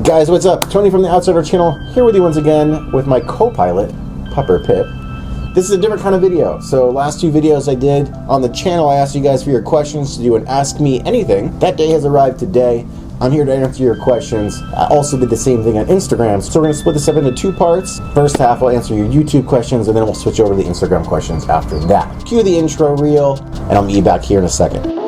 Guys, what's up? Tony from the Outsider channel here with you once again with my co-pilot, Pupper Pip. This is a different kind of video. So last two videos I did on the channel, I asked you guys for your questions to do an Ask Me Anything. That day has arrived today. I'm here to answer your questions. I also did the same thing on Instagram. So we're going to split this up into two parts. First half, I'll answer your YouTube questions, and then we'll switch over to the Instagram questions after that. Cue the intro reel, and I'll meet you back here in a second.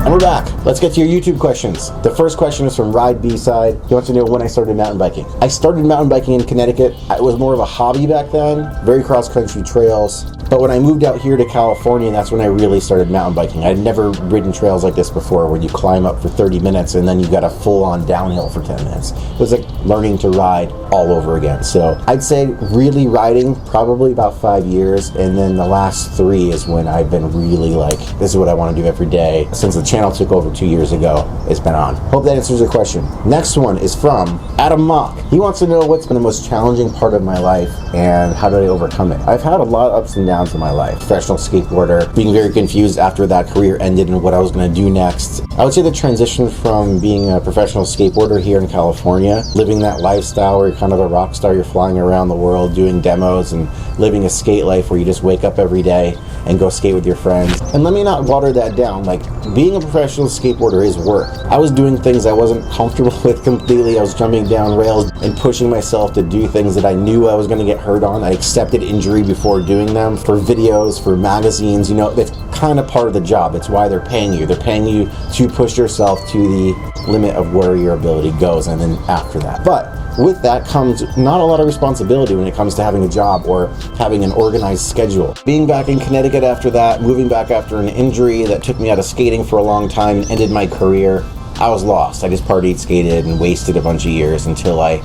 And we're back. Let's get to your YouTube questions. The first question is from Ride B-Side. He wants to know when I started mountain biking. I started mountain biking in Connecticut. It was more of a hobby back then, very cross-country trails. But when I moved out here to California, that's when I really started mountain biking. I'd never ridden trails like this before, where you climb up for 30 minutes and then you got a full-on downhill for 10 minutes. It was like learning to ride all over again. So I'd say really riding probably about 5 years, and then the last 3 is when I've been really like, this is what I want to do every day. Since the channel took over 2 years ago, it's been on. Hope that answers your question. Next one is from Adam Mock. He wants to know what's been the most challenging part of my life and how did I overcome it. I've had a lot of ups and downs in my life. Professional skateboarder, being very confused after that career ended and what I was going to do next. I would say the transition from being a professional skateboarder here in California, living that lifestyle where you're kind of a rock star, you're flying around the world doing demos and living a skate life where you just wake up every day and go skate with your friends. And let me not water that down. Like, being a professional skateboarder is work. I was doing things I wasn't comfortable with completely. I was jumping down rails and pushing myself to do things that I knew I was going to get hurt on. I accepted injury before doing them for videos, for magazines. You know, it's kind of part of the job. It's why they're paying you. They're paying you to push yourself to the limit of where your ability goes, and then after that. But with that comes not a lot of responsibility when it comes to having a job or having an organized schedule. Being back in Connecticut after that, moving back after an injury that took me out of skating for a long time, ended my career, I was lost. I just partied, skated, and wasted a bunch of years until I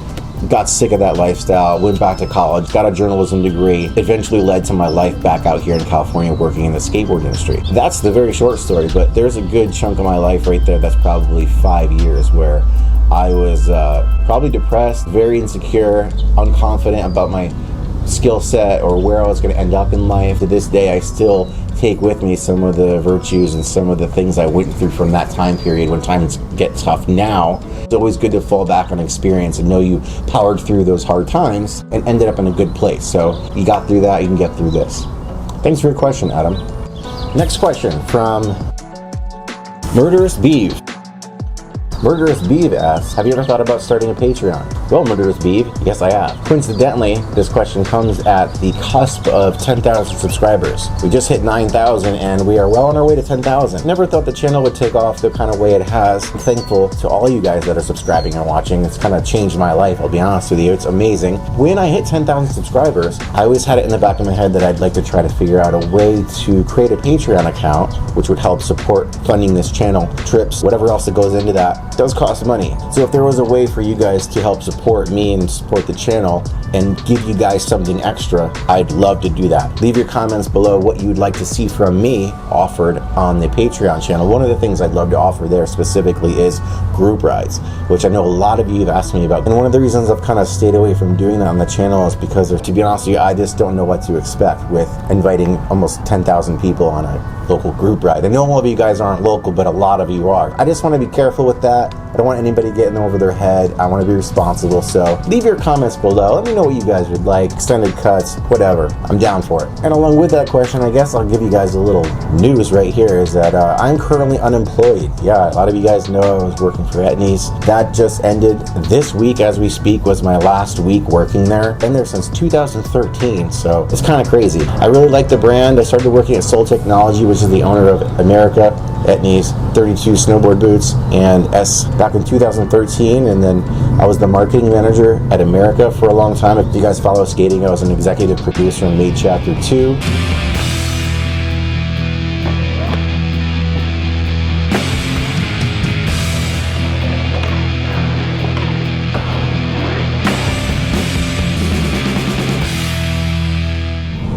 got sick of that lifestyle, went back to college, got a journalism degree, eventually led to my life back out here in California working in the skateboard industry. That's the very short story, but there's a good chunk of my life right there that's probably 5 years where I was probably depressed, very insecure, unconfident about my skill set or where I was going to end up in life. To this day, I still take with me some of the virtues and some of the things I went through from that time period when times get tough now. It's always good to fall back on experience and know you powered through those hard times and ended up in a good place. So you got through that, you can get through this. Thanks for your question, Adam. Next question from Murderous Beeve. Murderous Beeve asks, have you ever thought about starting a Patreon? Well, Murderous Beeve, yes I have. Coincidentally, this question comes at the cusp of 10,000 subscribers. We just hit 9,000 and we are well on our way to 10,000. Never thought the channel would take off the kind of way it has. I'm thankful to all you guys that are subscribing and watching. It's kind of changed my life, I'll be honest with you. It's amazing. When I hit 10,000 subscribers, I always had it in the back of my head that I'd like to try to figure out a way to create a Patreon account, which would help support funding this channel, trips, whatever else that goes into that. Does cost money. So if there was a way for you guys to help support me and support the channel and give you guys something extra, I'd love to do that. Leave your comments below what you'd like to see from me offered on the Patreon channel. One of the things I'd love to offer there specifically is group rides, which I know a lot of you have asked me about. And one of the reasons I've kind of stayed away from doing that on the channel is because, to be honest with you, I just don't know what to expect with inviting almost 10,000 people on a local group ride. I know all of you guys aren't local, but a lot of you are. I just want to be careful with that. I don't want anybody getting over their head. I want to be responsible. So leave your comments below. Let me know what you guys would like. Extended cuts, whatever. I'm down for it. And along with that question, I guess I'll give you guys a little news right here is that I'm currently unemployed. Yeah, a lot of you guys know I was working for Etnies. That just ended this week as we speak, was my last week working there. Been there since 2013, so it's kind of crazy. I really like the brand. I started working at Soul Technology, which is the owner of America, Etnies, 32 snowboard boots, and S back in 2013, and then I was the marketing manager at America for a long time. If you guys follow skating, I was an executive producer and made Chapter 2.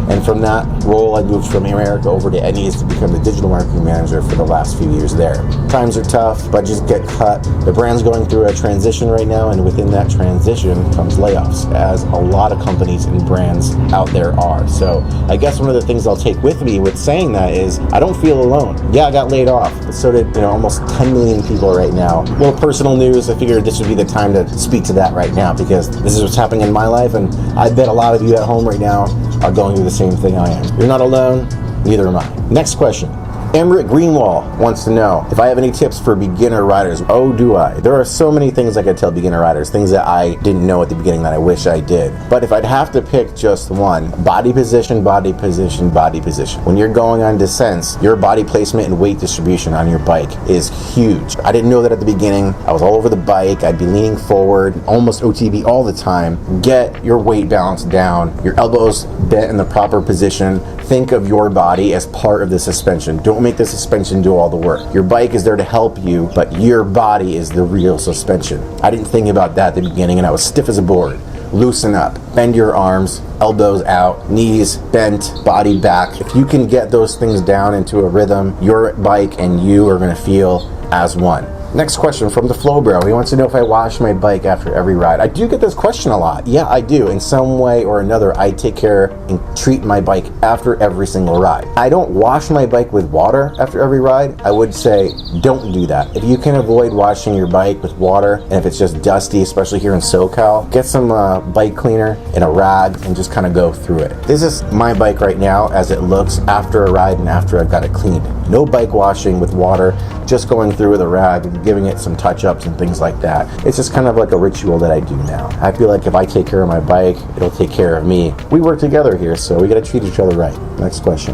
And from that role, I moved from America over to Ennies to become the digital marketing manager for the last few years there. Times are tough, budgets get cut. The brand's going through a transition right now, and within that transition comes layoffs, as a lot of companies and brands out there are. So I guess one of the things I'll take with me with saying that is I don't feel alone. Yeah, I got laid off, but so did almost 10 million people right now. A little personal news, I figured this would be the time to speak to that right now, because this is what's happening in my life, and I bet a lot of you at home right now are going through the same thing I am. You're not alone, neither am I. Next question. Emmerich Greenwall wants to know if I have any tips for beginner riders. Oh, do I? There are so many things I could tell beginner riders, things that I didn't know at the beginning that I wish I did. But if I'd have to pick just one, body position, body position, body position. When you're going on descents, your body placement and weight distribution on your bike is huge. I didn't know that at the beginning. I was all over the bike. I'd be leaning forward, almost OTB all the time. Get your weight balance down, your elbows bent in the proper position. Think of your body as part of the suspension. Don't make the suspension do all the work. Your bike is there to help you, but your body is the real suspension. I didn't think about that at the beginning, and I was stiff as a board. Loosen up. Bend your arms, elbows out, knees bent, body back. If you can get those things down into a rhythm, your bike and you are going to feel as one. Next question from the Flow Bro. He wants to know if I wash my bike after every ride. I do get this question a lot. Yeah, I do. In some way or another, I take care and treat my bike after every single ride. I don't wash my bike with water after every ride. I would say don't do that. If you can avoid washing your bike with water, and if it's just dusty, especially here in SoCal, get some bike cleaner and a rag and just kind of go through it. This is my bike right now as it looks after a ride and after I've got it cleaned. No bike washing with water, just going through with a rag and giving it some touch-ups and things like that. It's just kind of like a ritual that I do now. I feel like if I take care of my bike, it'll take care of me. We work together here, so we gotta treat each other right. Next question.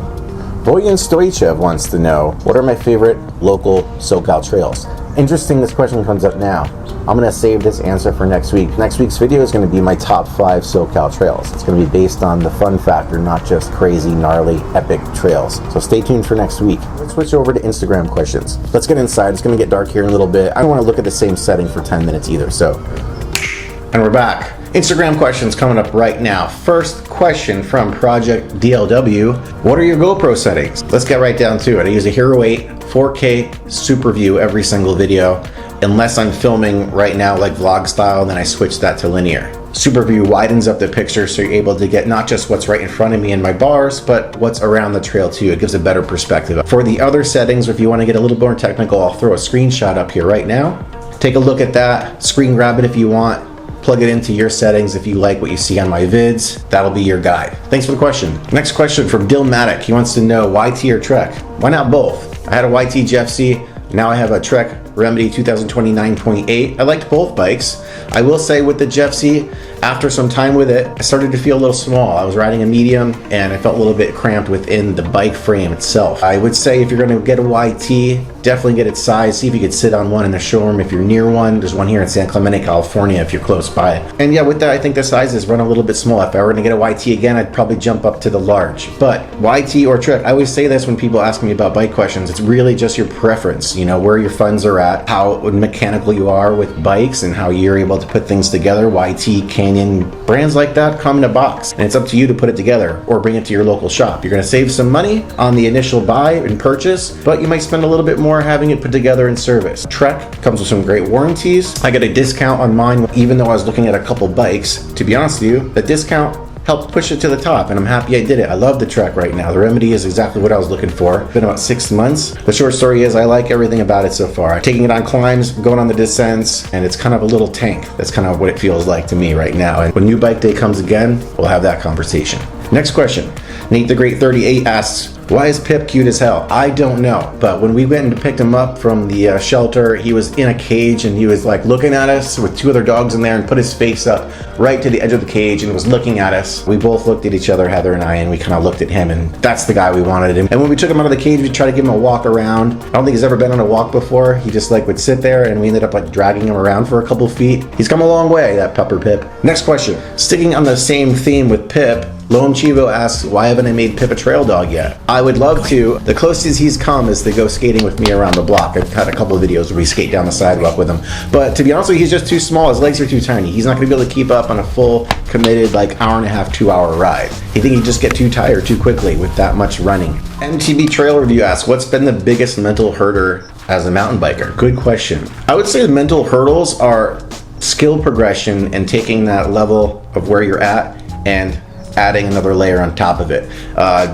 Boyan Stoichev wants to know, what are my favorite local SoCal trails? Interesting, this question comes up now. I'm going to save this answer for next week. Next week's video is going to be my top 5 SoCal trails. It's going to be based on the fun factor, not just crazy, gnarly, epic trails. So stay tuned for next week. Let's switch over to Instagram questions. Let's get inside. It's going to get dark here in a little bit. I don't want to look at the same setting for 10 minutes either. And we're back. Instagram questions coming up right now. First question from Project DLW. What are your GoPro settings? Let's get right down to it. I use a Hero 8 4K Super View every single video, unless I'm filming right now like vlog style, then I switch that to linear. Super View widens up the picture so you're able to get not just what's right in front of me in my bars, but what's around the trail too. It gives a better perspective. For the other settings, if you want to get a little more technical, I'll throw a screenshot up here right now. Take a look at that, screen grab it if you want. Plug it into your settings if you like what you see on my vids. That'll be your guide. Thanks for the question. Next question from Dillmatic. He wants to know YT or Trek? Why not both? I had a YT GFC. Now I have a Trek Remedy 2020 9.8. I liked both bikes. I will say with the GFC, after some time with it, I started to feel a little small. I was riding a medium and I felt a little bit cramped within the bike frame itself. I would say if you're going to get a YT, definitely get its size. See if you could sit on one in the showroom if you're near one. There's one here in San Clemente, California if you're close by. And yeah, with that, I think the sizes run a little bit small. If I were going to get a YT again, I'd probably jump up to the large. But YT or Trek, I always say this when people ask me about bike questions. It's really just your preference, where your funds are at, how mechanical you are with bikes, and how you're able to put things together. YT, Canyon, brands like that come in a box, and it's up to you to put it together or bring it to your local shop. You're going to save some money on the initial buy and purchase, but you might spend a little bit more having it put together and service. Trek comes with some great warranties. I got a discount on mine, even though I was looking at a couple bikes. To be honest with you, the discount helped push it to the top, and I'm happy I did it. I love the Trek right now. The Remedy is exactly what I was looking for. It's been about 6 months. The short story is I like everything about it so far. Taking it on climbs, going on the descents, and it's kind of a little tank. That's kind of what it feels like to me right now. And when new bike day comes again, we'll have that conversation. Next question. Nate the Great 38 asks, why is Pip cute as hell? I don't know, but when we went and picked him up from the shelter, he was in a cage and he was like looking at us with 2 other dogs in there and put his face up right to the edge of the cage and was looking at us. We both looked at each other, Heather and I, and we kind of looked at him, and that's the guy we wanted him. And when we took him out of the cage, we tried to give him a walk around. I don't think he's ever been on a walk before. He just would sit there, and we ended up dragging him around for a couple feet. He's come a long way, that Pepper Pip. Next question. Sticking on the same theme with Pip, Lone Chivo asks, why haven't I made Pip a trail dog yet? I would love to. The closest he's come is to go skating with me around the block. I've had a couple of videos where we skate down the sidewalk with him. But to be honest with you, he's just too small. His legs are too tiny. He's not going to be able to keep up on a full, committed, like hour and a half, 2 hour ride. I think he'd just get too tired too quickly with that much running. MTB Trail Review asks, what's been the biggest mental hurdle as a mountain biker? Good question. I would say the mental hurdles are skill progression and taking that level of where you're at and adding another layer on top of it.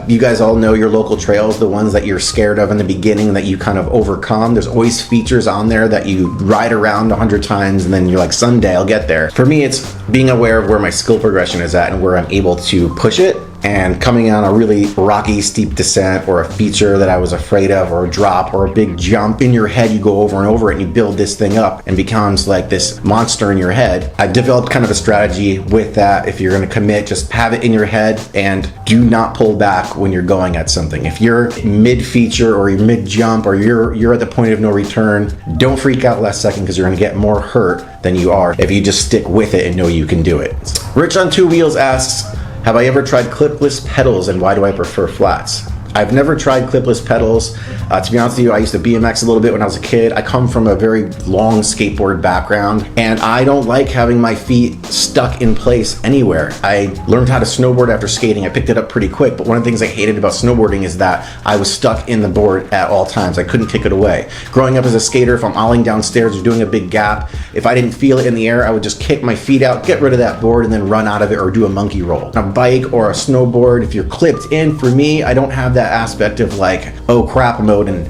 You guys all know your local trails, the ones that you're scared of in the beginning that you kind of overcome. There's always features on there that you ride around 100 times and then you're like, someday I'll get there. For me, it's being aware of where my skill progression is at and where I'm able to push it, and coming on a really rocky, steep descent or a feature that I was afraid of, or a drop or a big jump. In your head, you go over and over it and you build this thing up and becomes like this monster in your head. I developed kind of a strategy with that. If you're going to commit, just have it in your head and do not pull back when you're going at something. If you're mid-feature or you're mid-jump or you're at the point of no return, don't freak out last second, because you're going to get more hurt than you are if you just stick with it and know you can do it. Rich on Two Wheels asks, have I ever tried clipless pedals and why do I prefer flats? I've never tried clipless pedals. To be honest with you, I used to BMX a little bit when I was a kid. I come from a very long skateboard background, and I don't like having my feet stuck in place anywhere. I learned how to snowboard after skating. I picked it up pretty quick, but one of the things I hated about snowboarding is that I was stuck in the board at all times. I couldn't kick it away. Growing up as a skater, if I'm olling downstairs or doing a big gap, if I didn't feel it in the air, I would just kick my feet out, get rid of that board, and then run out of it or do a monkey roll. On a bike or a snowboard, if you're clipped in, for me, I don't have that aspect of like, oh crap mode and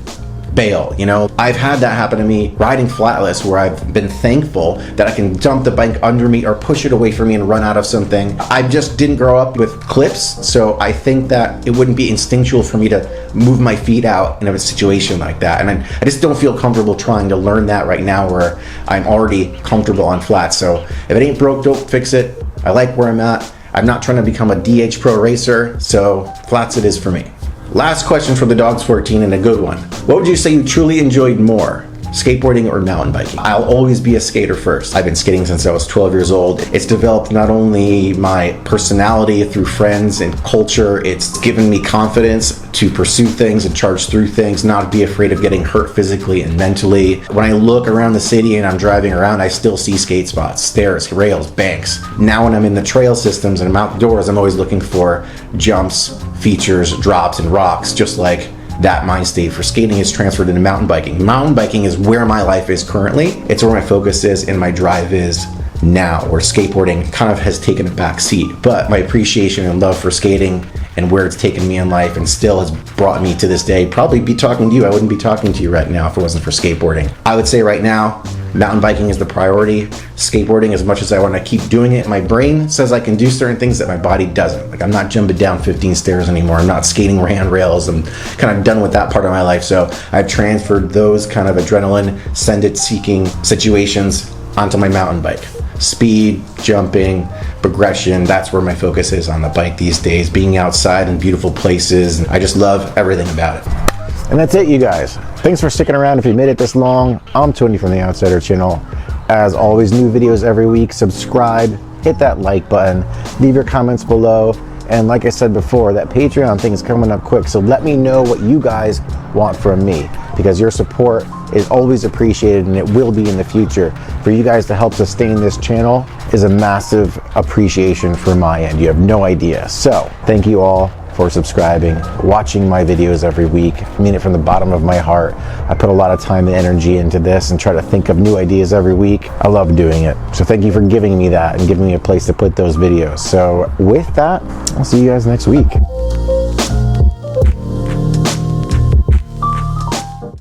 bail, you know? I've had that happen to me riding flatless, where I've been thankful that I can dump the bike under me or push it away from me and run out of something. I just didn't grow up with clips, so I think that it wouldn't be instinctual for me to move my feet out in a situation like that. And I just don't feel comfortable trying to learn that right now, where I'm already comfortable on flats. So if it ain't broke, don't fix it. I like where I'm at. I'm not trying to become a DH pro racer, so flats it is for me. Last question from the Dogs 14, and a good one. What would you say you truly enjoyed more, skateboarding or mountain biking? I'll always be a skater first. I've been skating since I was 12 years old. It's developed not only my personality through friends and culture, it's given me confidence to pursue things and charge through things, not be afraid of getting hurt physically and mentally. When I look around the city and I'm driving around, I still see skate spots, stairs, rails, banks. Now when I'm in the trail systems and I'm outdoors, I'm always looking for jumps, features, drops, and rocks, just like that mind state for skating is transferred into mountain biking. Mountain biking is where my life is currently. It's where my focus is and my drive is now, where skateboarding kind of has taken a back seat. But my appreciation and love for skating and where it's taken me in life and still has brought me to this day, probably be talking to you. I wouldn't be talking to you right now if it wasn't for skateboarding. I would say right now, mountain biking is the priority. Skateboarding, as much as I want to keep doing it, my brain says I can do certain things that my body doesn't. Like, I'm not jumping down 15 stairs anymore. I'm not skating handrails. I'm kind of done with that part of my life. So I've transferred those kind of adrenaline, send-it-seeking situations onto my mountain bike. Speed, jumping, progression, that's where my focus is on the bike these days. Being outside in beautiful places. I just love everything about it. And that's it, you guys. Thanks for sticking around. If you made it this long, I'm Tony from the Outsider Channel. As always, new videos every week. Subscribe, hit that like button, leave your comments below. And like I said before, that Patreon thing is coming up quick. So let me know what you guys want from me, because your support is always appreciated, and it will be in the future. For you guys to help sustain this channel is a massive appreciation from my end. You have no idea. So thank you all for subscribing, watching my videos every week. I mean it from the bottom of my heart. I put a lot of time and energy into this and try to think of new ideas every week. I love doing it. So thank you for giving me that and giving me a place to put those videos. So with that, I'll see you guys next week.